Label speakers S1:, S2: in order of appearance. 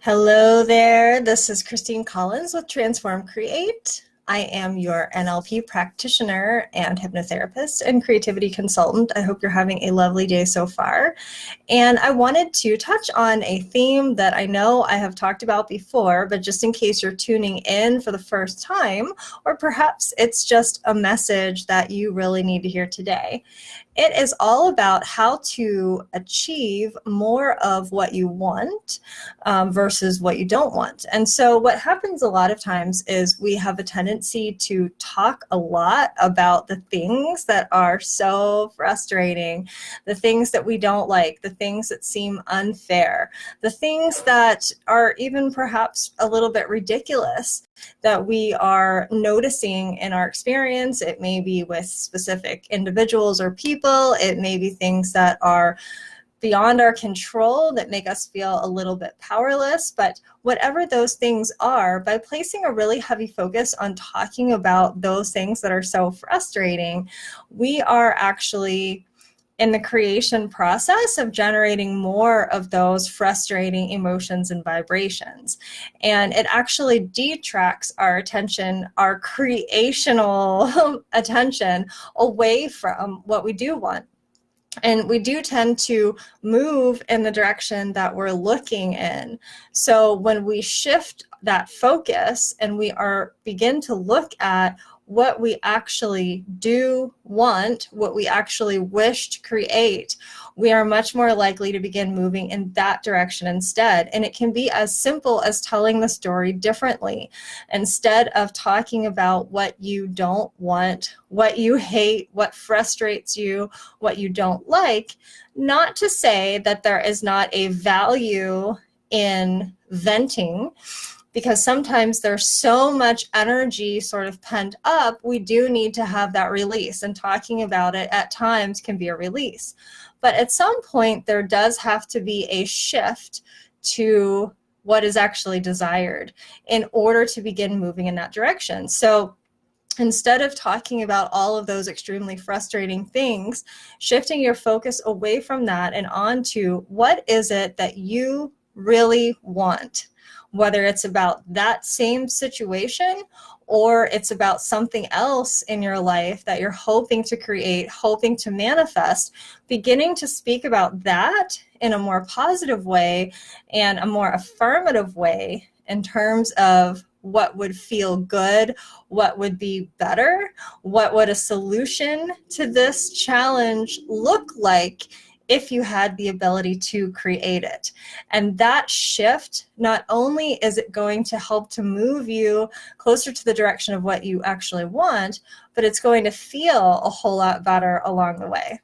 S1: Hello there, this is Christine Collins with Transform Create. I am your NLP practitioner and hypnotherapist and creativity consultant. I hope you're having a lovely day so far. And I wanted to touch on a theme that I know I have talked about before, but just in case you're tuning in for the first time, or perhaps it's just a message that you really need to hear today. It is all about how to achieve more of what you want versus what you don't want. And so what happens a lot of times is we have a tendency to talk a lot about the things that are so frustrating, the things that we don't like, the things that seem unfair, the things that are even perhaps a little bit ridiculous that we are noticing in our experience. It may be with specific individuals or people. It may be things that are beyond our control that make us feel a little bit powerless. But whatever those things are, by placing a really heavy focus on talking about those things that are so frustrating, we are actually in the creation process of generating more of those frustrating emotions and vibrations. And it actually detracts our attention, our creational attention, away from what we do want. And we do tend to move in the direction that we're looking in. So when we shift that focus and we begin to look at what we actually do want, what we actually wish to create, we are much more likely to begin moving in that direction instead. And it can be as simple as telling the story differently. Instead of talking about what you don't want, what you hate, what frustrates you, what you don't like, not to say that there is not a value in venting, because sometimes there's so much energy sort of pent up, we do need to have that release, and talking about it at times can be a release. But at some point, there does have to be a shift to what is actually desired in order to begin moving in that direction. So instead of talking about all of those extremely frustrating things, shifting your focus away from that and onto what is it that you really want. Whether it's about that same situation or it's about something else in your life that you're hoping to create, hoping to manifest, beginning to speak about that in a more positive way and a more affirmative way in terms of what would feel good, what would be better, what would a solution to this challenge look like if you had the ability to create it. And that shift, not only is it going to help to move you closer to the direction of what you actually want, but it's going to feel a whole lot better along the way.